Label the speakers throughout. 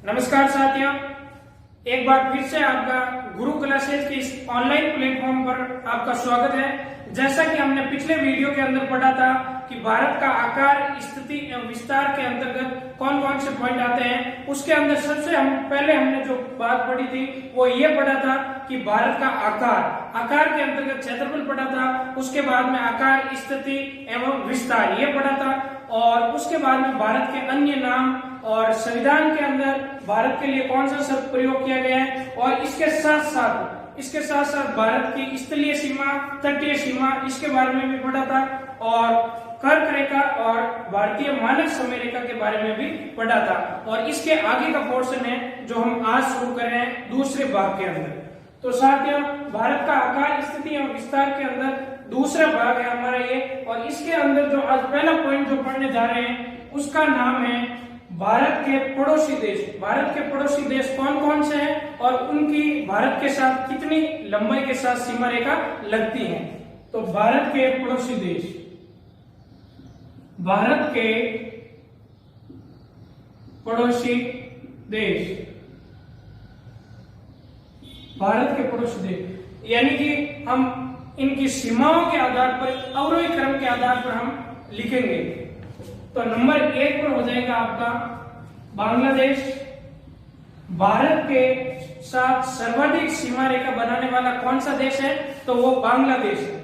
Speaker 1: नमस्कार साथियों, एक बार फिर से आपका गुरु क्लासेज के इस ऑनलाइन प्लेटफॉर्म पर आपका स्वागत है। जैसा कि हमने पिछले वीडियो के अंदर पढ़ा था कि भारत का आकार, स्थिति एवं विस्तार के अंतर्गत कौन कौन से पॉइंट आते हैं, उसके अंदर सबसे पहले हमने जो बात पढ़ी थी वो ये पढ़ा था कि भारत का आकार के अंतर्गत क्षेत्रफल पढ़ा था। उसके बाद में आकार, स्थिति एवं विस्तार ये पढ़ा था और उसके बाद में भारत के अन्य नाम और संविधान के अंदर भारत के लिए कौन सा शब्द प्रयोग किया गया है और इसके साथ साथ भारत की स्थलीय सीमा, तटीय सीमा, इसके बारे में भी पढ़ा था और कर्क रेखा और भारतीय मानक समय रेखा के बारे में भी पढ़ा था। और इसके आगे का पोर्शन है जो हम आज शुरू कर रहे हैं दूसरे भाग के अंदर। तो साथियों, भारत का आकार, स्थिति एवं विस्तार के अंदर दूसरा भाग है हमारा ये, और इसके अंदर जो आज पहला पॉइंट जो पढ़ने जा रहे हैं उसका नाम है भारत के पड़ोसी देश। भारत के पड़ोसी देश कौन कौन से हैं और उनकी भारत के साथ कितनी लंबाई के साथ सीमा रेखा लगती है। तो भारत के पड़ोसी देश, भारत के पड़ोसी देश, भारत के पड़ोसी देश यानी कि हम इनकी सीमाओं के आधार पर, अवरोही क्रम के आधार पर हम लिखेंगे। तो नंबर 1 पर हो जाएगा आपका बांग्लादेश। भारत के साथ सर्वाधिक सीमा रेखा बनाने वाला कौन सा देश है, तो वो बांग्लादेश है।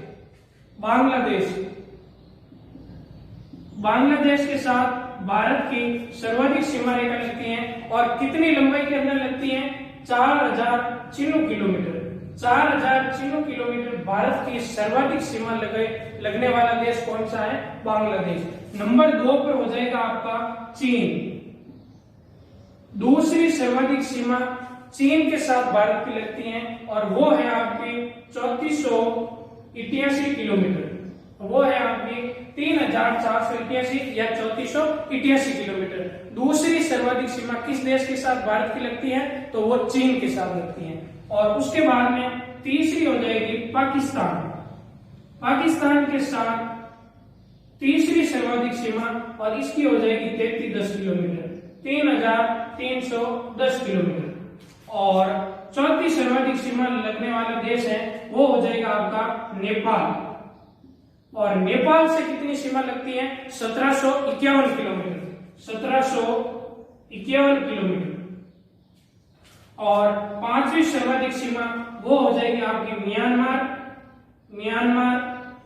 Speaker 1: बांग्लादेश के साथ भारत की सर्वाधिक सीमा रेखा लगती है और कितनी लंबाई के अंदर लगती है, 4000 किलोमीटर। 4000 किलोमीटर भारत की सर्वाधिक सीमा लगने वाला देश कौन सा है, बांग्लादेश। नंबर 2 पर हो जाएगा आपका चीन। दूसरी सर्वाधिक सीमा चीन के साथ भारत की लगती है और वो है आपकी 3488 किलोमीटर। वो है आपकी 3488 या 3488 किलोमीटर। दूसरी सर्वाधिक सीमा किस देश के साथ भारत की लगती है, तो वो चीन के साथ लगती है। और उसके बाद में तीसरी हो जाएगी पाकिस्तान। पाकिस्तान के साथ तीसरी सर्वाधिक सीमा और इसकी हो जाएगी 3310 किलोमीटर, 3310 किलोमीटर। और चौथी सर्वाधिक सीमा लगने वाला देश है वो हो जाएगा आपका नेपाल। और नेपाल से कितनी सीमा लगती है, 1751 किलोमीटर, 1751 किलोमीटर। और पांचवी सर्वाधिक सीमा वो हो जाएगी आपकी म्यांमार।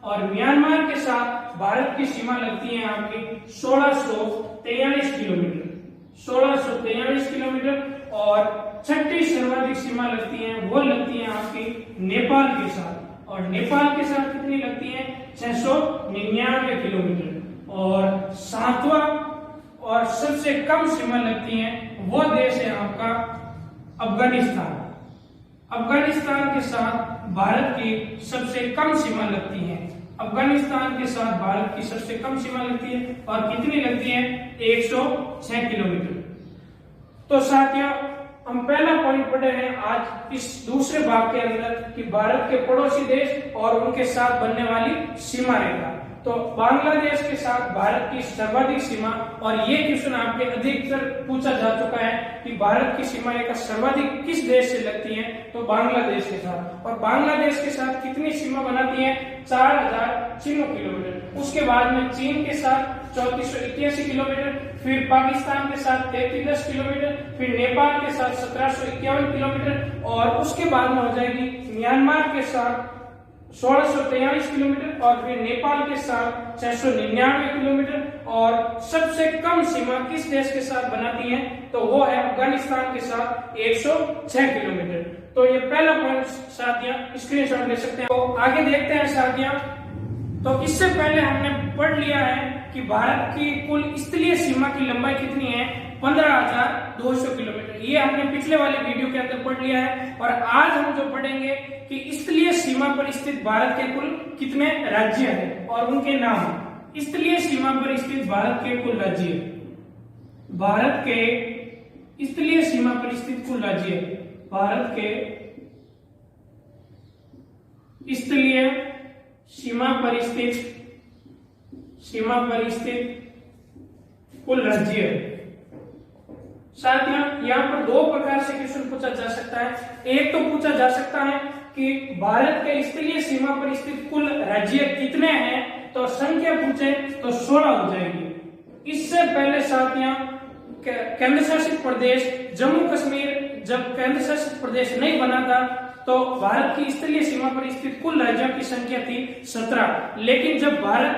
Speaker 1: और म्यांमार के साथ भारत की सीमा लगती है आपकी 1643 किलोमीटर, 1643 किलोमीटर। और छठी सर्वाधिक सीमा लगती है वो लगती है आपकी नेपाल के साथ, और नेपाल के साथ कितनी लगती है, 699 किलोमीटर। और सातवां और सबसे कम सीमा लगती है वो देश है आपका अफगानिस्तान। अफगानिस्तान के साथ भारत की सबसे कम सीमा लगती है। अफगानिस्तान के साथ भारत की सबसे कम सीमा लगती है और कितनी लगती है, 106 किलोमीटर। तो साथियों, हम पहला पॉइंट पढ़े हैं आज इस दूसरे भाग के अंदर कि भारत के पड़ोसी देश और उनके साथ बनने वाली सीमा रेखा। तो बांग्लादेश के साथ भारत की सर्वाधिक सीमा, और ये क्वेश्चन आपके अधिकतर पूछा जा चुका है कि भारत की सीमा रेखा सर्वाधिक किस देश से लगती है, तो बांग्लादेश के साथ। और बांग्लादेश के साथ कितनी सीमा बनाती है, 4000 किलोमीटर। उसके बाद में चीन के साथ 3488 किलोमीटर, फिर पाकिस्तान के साथ 3310 किलोमीटर, फिर नेपाल के साथ 1751 किलोमीटर, और उसके बाद में हो जाएगी म्यांमार के साथ 1643 किलोमीटर, और फिर नेपाल के साथ 699 किलोमीटर। और सबसे कम सीमा किस देश के साथ बनाती है, तो वो है अफगानिस्तान के साथ 106 किलोमीटर। तो ये पहला पॉइंट साथियों स्क्रीनशॉट ले सकते हैं। तो आगे देखते हैं साथियों। तो इससे पहले हमने पढ़ लिया है कि भारत की कुल स्थलीय सीमा की लंबाई कितनी है, 15,200 किलोमीटर। ये हमने पिछले वाले वीडियो के अंदर पढ़ लिया है। और आज हम जो पढ़ेंगे कि स्थलीय सीमा पर स्थित भारत के कुल कितने राज्य हैं और उनके नाम। स्थलीय सीमा पर स्थित भारत के कुल राज्य, भारत के स्थलीय सीमा पर स्थित कुल राज्य, भारत के स्थलीय सीमा पर स्थित कुल राज्य। साथियों यहाँ पर दो प्रकार से क्वेश्चन पूछा जा सकता है। एक तो पूछा जा सकता है कि भारत के स्थलीय सीमा पर स्थित कुल राज्य कितने हैं, तो संख्या पूछे तो 16 हो जाएगी। इससे पहले साथियों केंद्र शासित प्रदेश जम्मू कश्मीर जब केंद्र शासित प्रदेश नहीं बना था तो भारत की स्थलीय सीमा पर स्थित कुल राज्यों की संख्या थी 17। लेकिन जब भारत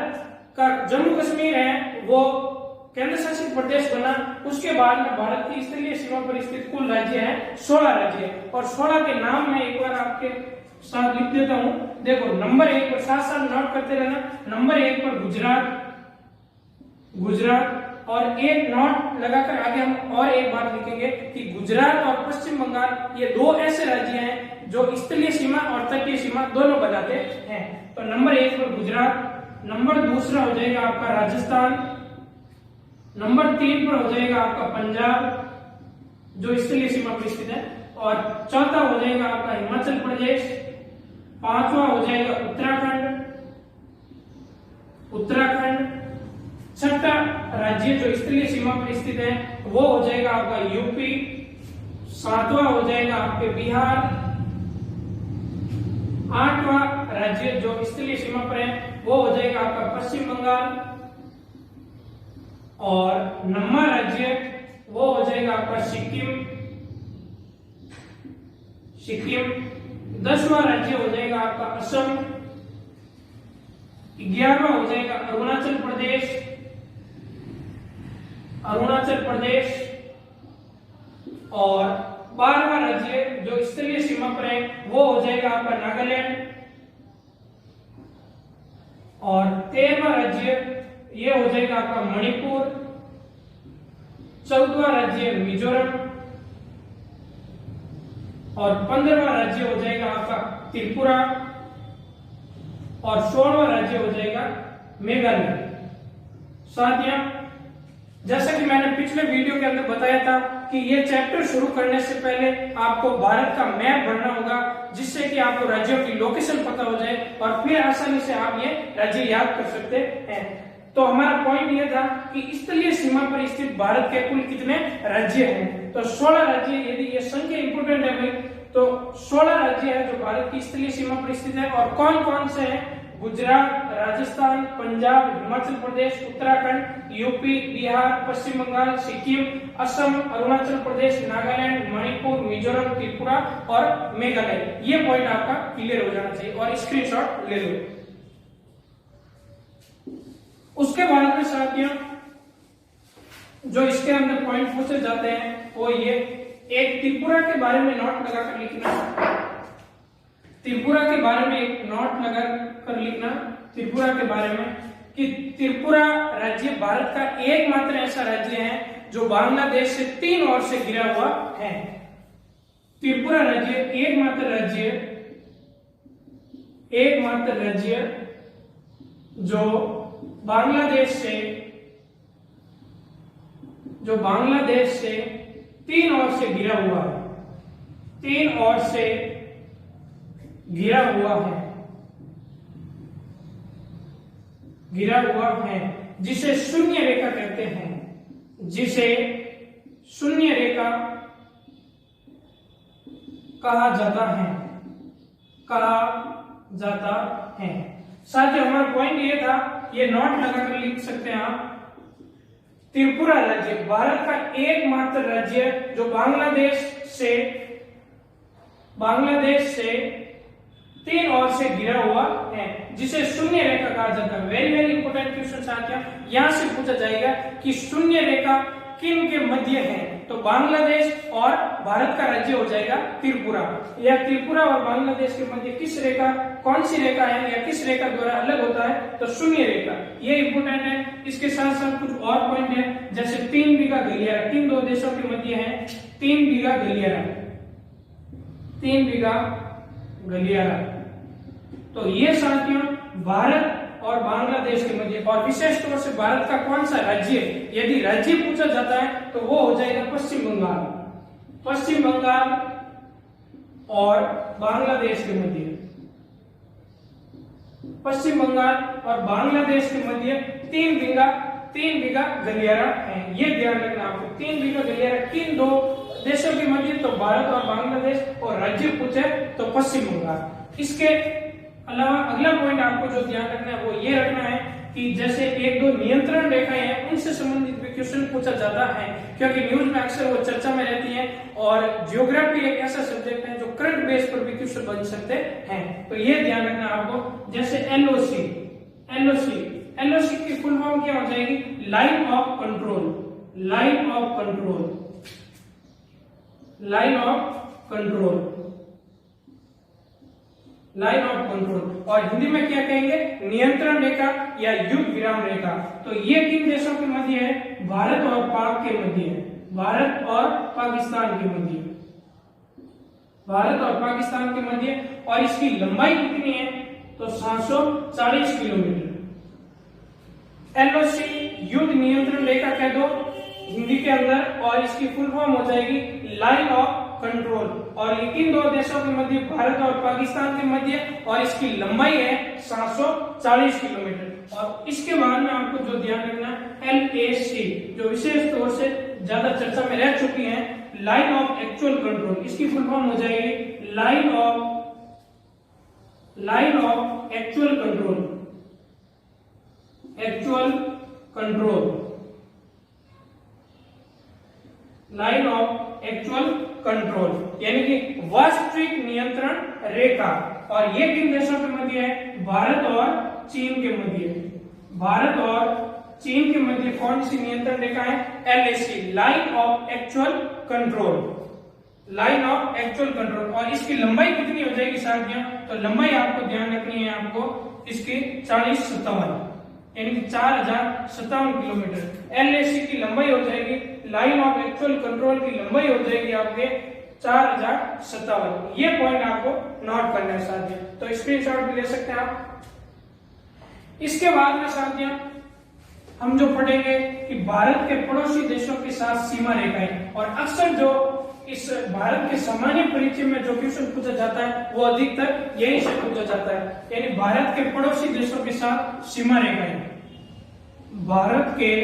Speaker 1: का जम्मू कश्मीर है वो केंद्र शासित प्रदेश बना, उसके बाद में भारत की स्थलीय सीमा पर स्थित कुल राज्य है 16 राज्य। और 16 के नाम मैं एक बार आपके साथ लिख देता हूं। देखो नंबर 1 पर साथ साथ नोट करते रहना। नंबर 1 पर गुजरात और एक नोट लगाकर आगे हम और एक बात लिखेंगे कि गुजरात और पश्चिम बंगाल ये दो ऐसे राज्य हैं जो स्थलीय सीमा और तटीय सीमा दोनों बनाते हैं। तो नंबर 1 पर गुजरात, नंबर दूसरा हो जाएगा आपका राजस्थान, नंबर 3 पर हो जाएगा आपका पंजाब जो स्थलीय सीमा पर स्थित है, और चौथा हो जाएगा आपका हिमाचल प्रदेश, पांचवा हो जाएगा उत्तराखंड, छठा राज्य जो स्थलीय सीमा पर स्थित है वो हो जाएगा आपका यूपी, सातवां हो जाएगा आपके बिहार, आठवां राज्य जो स्थलीय सीमा पर है वो हो जाएगा आपका पश्चिम बंगाल, और नौवां राज्य वो हो जाएगा आपका सिक्किम, 10वां राज्य हो जाएगा आपका असम, 11वां हो जाएगा अरुणाचल प्रदेश, और 12वां राज्य जो स्थलीय सीमा पर है वो हो जाएगा आपका नागालैंड, और 13वां राज्य ये हो जाएगा आपका मणिपुर, 14वां राज्य मिजोरम, और 15वां राज्य हो जाएगा आपका त्रिपुरा, और 16वां राज्य हो जाएगा मेघालय। साथियों जैसा कि मैंने पिछले वीडियो के अंदर बताया था कि ये चैप्टर शुरू करने से पहले आपको भारत का मैप भरना होगा जिससे कि आपको राज्यों की लोकेशन पता हो जाए और फिर आसानी से आप ये राज्य याद कर सकते हैं। तो हमारा पॉइंट ये था कि स्थलीय सीमा पर स्थित भारत के कुल कितने राज्य हैं, तो 16 राज्य। यदि ये संख्या इंपोर्टेंट है भाई तो 16 राज्य है जो भारत की स्थलीय सीमा पर स्थित है। और कौन कौन से हैं? गुजरात, राजस्थान, पंजाब, हिमाचल प्रदेश, उत्तराखंड, यूपी, बिहार, पश्चिम बंगाल, सिक्किम, असम, अरुणाचल प्रदेश, नागालैंड, मणिपुर, मिजोरम, त्रिपुरा और मेघालय। ये पॉइंट आपका क्लियर हो जाना चाहिए और स्क्रीनशॉट ले लो। उसके बाद में साथियों जो इसके अंदर पॉइंट पूछे जाते हैं वो ये, एक त्रिपुरा के बारे में नोट लगाकर लिखना, त्रिपुरा के बारे में एक नोट लगाकर लिखना त्रिपुरा के बारे में कि त्रिपुरा राज्य भारत का एकमात्र ऐसा राज्य है जो बांग्लादेश से 3 ओर से घिरा हुआ है। त्रिपुरा राज्य एकमात्र राज्य जो बांग्लादेश से 3 ओर से घिरा हुआ है, 3 ओर से घिरा हुआ है, जिसे शून्य रेखा कहते हैं, जिसे शून्य रेखा कहा जाता है। साथ ही हमारा पॉइंट ये था, ये नोट लगाकर लिख सकते हैं आप, त्रिपुरा राज्य भारत का एकमात्र राज्य जो बांग्लादेश से 3 ओर से घिरा हुआ है, जिसे शून्य रेखा कहा जाता है। वेरी वेरी इंपोर्टेंट क्वेश्चन साथियों, यहां से पूछा जाएगा कि शून्य रेखा किन के मध्य है, तो बांग्लादेश और भारत का राज्य हो जाएगा त्रिपुरा। या त्रिपुरा और बांग्लादेश के मध्य किस रेखा, कौन सी रेखा है या किस रेखा द्वारा अलग होता है, तो शून्य रेखा, ये इंपोर्टेंट है। इसके साथ साथ कुछ और पॉइंट है, जैसे 3 बीघा गलियारा, किन दो देशों के मध्य है, 3 बीघा गलियारा। तो ये साथियों भारत और बांग्लादेश के मध्य, और विशेष तौर से भारत का कौन सा राज्य, यदि राज्य पूछा जाता है तो वो हो जाएगा पश्चिम बंगाल और बांग्लादेश के मध्य, पश्चिम बंगाल और बांग्लादेश के मध्य 3 3 बीघा गलियारा है। ये ध्यान रखना आपको, 3 बीघा गलियारा किन दो देशों के मध्य, तो भारत और बांग्लादेश, और राज्य पूछे तो पश्चिम बंगाल। इसके अलावा अगला पॉइंट आपको जो ध्यान रखना है वो ये रखना है कि जैसे एक दो नियंत्रण रेखाएं हैं उनसे संबंधित भी क्वेश्चन पूछा जाता है, क्योंकि न्यूज में अक्सर वो चर्चा में रहती है, और ज्योग्राफी एक ऐसा सब्जेक्ट है जो करंट बेस पर भी क्वेश्चन बन सकते हैं। तो ये ध्यान रखना आपको। जैसे एलओसी, एलओसी की फुल फॉर्म क्या हो जाएगी? Line of control, line of control, line of control, line of control. और हिंदी में क्या कहेंगे? नियंत्रण रेखा या युद्ध विराम रेखा। तो ये किन देशों के मध्य है? भारत और पाक के मध्य है, भारत और पाकिस्तान के मध्य, भारत और पाकिस्तान के मध्य। और इसकी लंबाई कितनी है? तो 740 किलोमीटर। एलओसी युद्ध नियंत्रण रेखा कह दो हिंदी के अंदर, और इसकी फुल फॉर्म हो जाएगी लाइन ऑफ कंट्रोल। और ये किन दो देशों के मध्य? भारत और पाकिस्तान के मध्य, और इसकी लंबाई है 740 किलोमीटर। और इसके बाद में आपको जो ध्यान रखना है, एलएसी जो विशेष तौर से ज्यादा चर्चा में रह चुकी है, लाइन ऑफ एक्चुअल कंट्रोल। इसकी फुल फॉर्म हो जाएगी line of actual control, actual control, line of actual control, यानी कि वास्तविक नियंत्रण रेखा। और ये किन देशों के मध्य है? भारत और चीन के मध्य, भारत और चीन के मध्य कौन सी नियंत्रण रेखा है? LAC, line of actual control, line of actual control. और इसकी लंबाई कितनी हो जाएगी साथियों? तो लंबाई आपको ध्यान रखनी है, आपको इसकी 4057, यानी कि 4057 किलोमीटर। एलएसी की लंबाई हो जाएगी, लाइन ऑफ एक्चुअल कंट्रोल की लंबाई हो जाएगी आपके 4057। ये पॉइंट आपको नोट करना है साथियों, तो स्क्रीनशॉट भी ले सकते हैं आप। इसके बाद में साथियों हम जो पढ़ेंगे कि भारत के पड़ोसी देशों के साथ सीमा रेखाएं। और अक्सर जो इस भारत के सामान्य परिचय में जो क्वेश्चन पूछा जाता है वो अधिकतर यही से पूछा जाता है, यानी भारत के पड़ोसी देशों के साथ सीमा रेखाएं। भारत के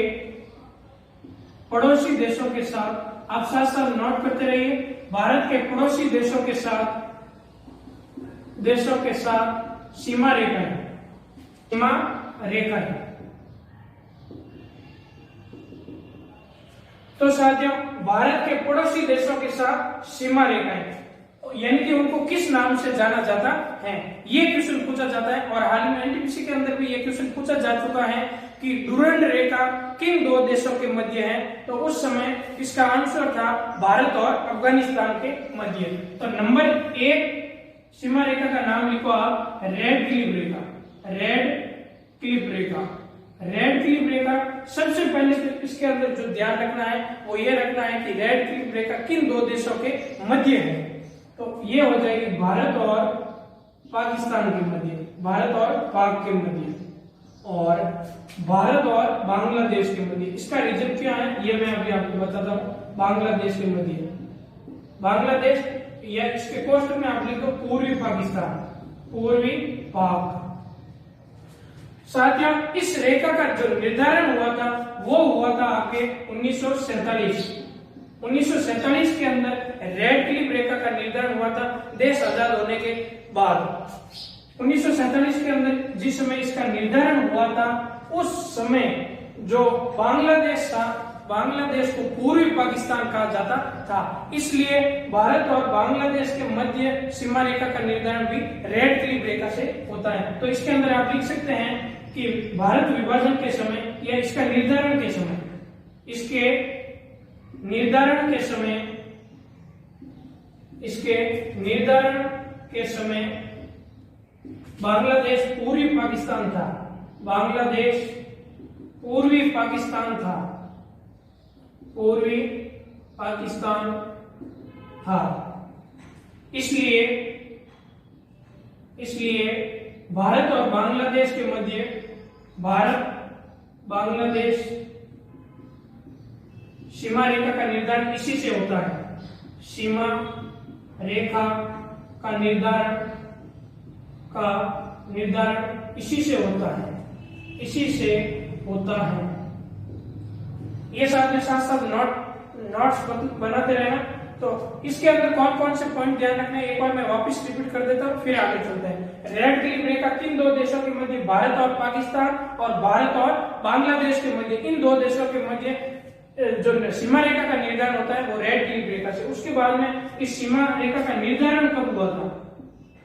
Speaker 1: पड़ोसी देशों के साथ आप साथ साथ नोट करते रहिए, भारत के पड़ोसी देशों के साथ सीमा रेखाएं, सीमा रेखाएं। तो साथियों भारत के पड़ोसी देशों के साथ सीमा रेखाएं, यानी कि उनको किस नाम से जाना जाता है, ये क्वेश्चन पूछा जाता है। और हाल में एनटीपीसी के अंदर भी ये क्वेश्चन पूछा जा चुका है कि डुरंड रेखा किन दो देशों के मध्य है? तो उस समय इसका आंसर था भारत और अफगानिस्तान के मध्य। तो नंबर 1 सीमा रेखा का नाम लिखो आप, रेड क्लिफ रेखा, रेड क्लिफ रेखा, रेड क्लिफ रेखा। सबसे पहले तो इसके अंदर जो ध्यान रखना है वो ये रखना है कि रेड क्लिफ रेखा किन दो देशों के मध्य है? तो ये हो जाएगी भारत और पाकिस्तान के मध्य, भारत और पाक के मध्य, और भारत और बांग्लादेश के मध्य। इसका रीजन क्या है ये मैं अभी आपको बताता हूँ। बांग्लादेश के मध्य, बांग्लादेश, या इसके कोष्टक में आप लिख दो पूर्वी पाकिस्तान, पूर्वी पाक। साथियों इस रेखा का जो निर्धारण हुआ था वो हुआ था आपके 1947। 1947 के अंदर रेड क्लिफ रेखा का निर्धारण हुआ था देश आजाद होने के बाद। 1947 के अंदर जिस समय इसका निर्धारण हुआ था उस समय जो बांग्लादेश था, बांग्लादेश को पूर्वी पाकिस्तान कहा जाता था, इसलिए भारत और बांग्लादेश के मध्य सीमा रेखा का निर्धारण भी रेड क्लिफ रेखा से होता है। तो इसके अंदर आप लिख सकते हैं कि भारत विभाजन के समय या इसका निर्धारण के समय, इसके निर्धारण के समय, इसके निर्धारण के समय बांग्लादेश पूर्वी पाकिस्तान था, बांग्लादेश पूर्वी पाकिस्तान था, पूर्वी पाकिस्तान था। इसलिए भारत और बांग्लादेश के मध्य, भारत बांग्लादेश सीमा रेखा का निर्धारण इसी से होता है, सीमा रेखा का निर्धारण इसी से होता है, इसी से होता है। ये साथ में साथ साथ नोट्स बनाते रहना। तो इसके अंदर कौन कौन से पॉइंट ध्यान रखना है एक बार मैं वापस रिपीट कर देता हूँ, फिर आगे चलते हैं। रेड क्लिफ रेखा किन दो देशों के मध्य, भारत और पाकिस्तान, और भारत और बांग्लादेश के मध्य, इन दो देशों के मध्य जो सीमा रेखा का निर्धारण होता है वो रेड क्लिफ रेखा से। उसके बाद में इस सीमा रेखा का निर्धारण कब हुआ था,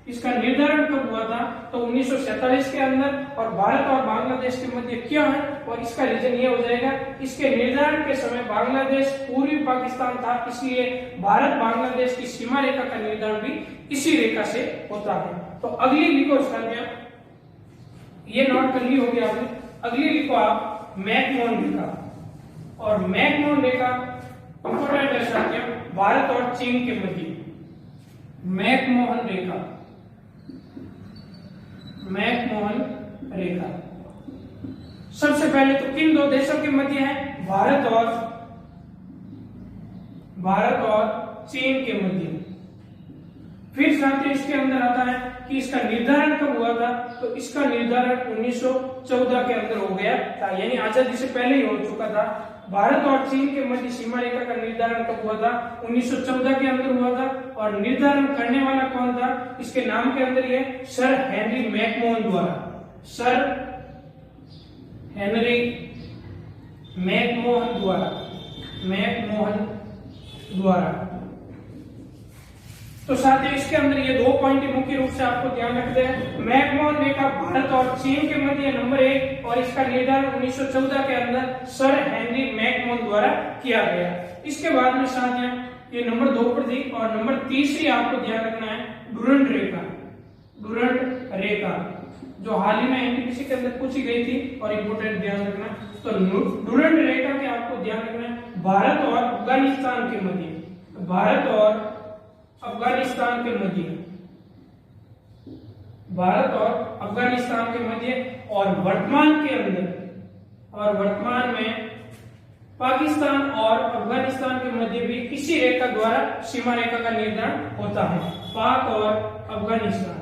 Speaker 1: इसका निर्धारण कब हुआ था, तो 1947 के अंदर, और भारत और बांग्लादेश के मध्य क्यों है, और इसका रीजन ये हो जाएगा, इसके निर्धारण के समय बांग्लादेश पूर्वी पाकिस्तान था, इसलिए भारत बांग्लादेश की सीमा रेखा का निर्धारण भी इसी रेखा से होता है। तो अगली लिखो साथियों, ये नोट कर ली होगी आपने। अगली लिखो आप मैकमोहन रेखा, और मैकमोहन रेखा इंपोर्टेंट है साथियों, भारत और चीन के मध्य मैकमोहन रेखा, मैकमोहन रेखा सबसे पहले तो किन दो देशों के मध्य है, भारत और चीन के मध्य। फिर साथियों इसके अंदर आता है कि इसका निर्धारण कब हुआ था, तो इसका निर्धारण 1914 के अंदर हो गया था, यानी आजादी से पहले ही हो चुका था। भारत और चीन के मध्य सीमा रेखा का निर्धारण कब हुआ था, 1914 के अंदर हुआ था, और निर्धारण करने वाला कौन था, इसके नाम के अंदर ये सर हेनरी मैकमोहन द्वारा, सर हेनरी मैकमोहन द्वारा। तो साथियों इसके अंदर ये दो पॉइंट मुख्य रूप से आपको ध्यान रखते हैं। मैकमोहन रेखा भारत और चीन के मध्य नंबर 1, और इसका निर्धारण 1914 के अंदर सर हेनरी मैकमोहन द्वारा किया गया। इसके बाद में साथियों ये नंबर 2 पर थी, और नंबर तीसरी आपको ध्यान रखना है डुरंड रेखा, जो हाल ही में एनटीपीसी के अंदर पूछी गई थी, और इंपोर्टेंट ध्यान रखना। तो डुरंड रेखा के आपको ध्यान रखना है भारत और अफगानिस्तान के मध्य, भारत और अफगानिस्तान के मध्य, और वर्तमान में पाकिस्तान और अफगानिस्तान के मध्य भी इसी रेखा द्वारा सीमा रेखा का निर्धारण होता है। पाक और अफगानिस्तान,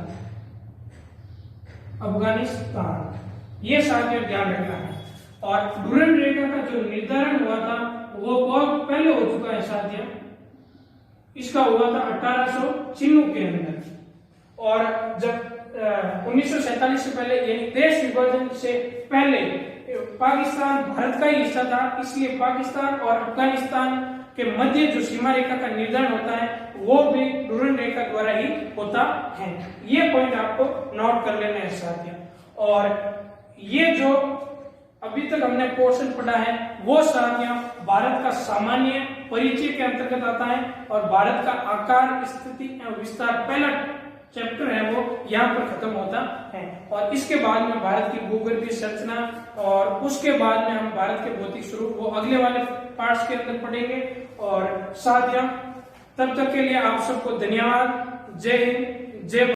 Speaker 1: ये साथियों ध्यान रखना है। और डुरंड रेखा का जो निर्धारण हुआ था वो बहुत पहले हो चुका है साथियों, इसका हुआ था 1896 के अंदर, और जब 1947 से पहले यानी देश विभाजन से पहले पाकिस्तान भारत का ही हिस्सा था, इसलिए पाकिस्तान और अफगानिस्तान के मध्य जो सीमा रेखा का निर्धारण होता है वो भी डुरंड रेखा द्वारा ही होता है। ये पॉइंट आपको नोट कर लेना है साथियों। और ये जो अभी तक हमने पोर्शन पढ़ा है वो साथियों भारत का सामान्य परिचय के अंतर्गत आता है, और भारत का आकार, स्थिति एवं विस्तार पहला चैप्टर है वो यहाँ पर खत्म होता है। और इसके बाद में भारत की भूगर्भीय संरचना, और उसके बाद में हम भारत के भौतिक स्वरूप वो अगले वाले पार्ट्स के अंदर पढ़ेंगे। और साथियों तब तक के लिए आप सबको धन्यवाद। जय हिंद, जय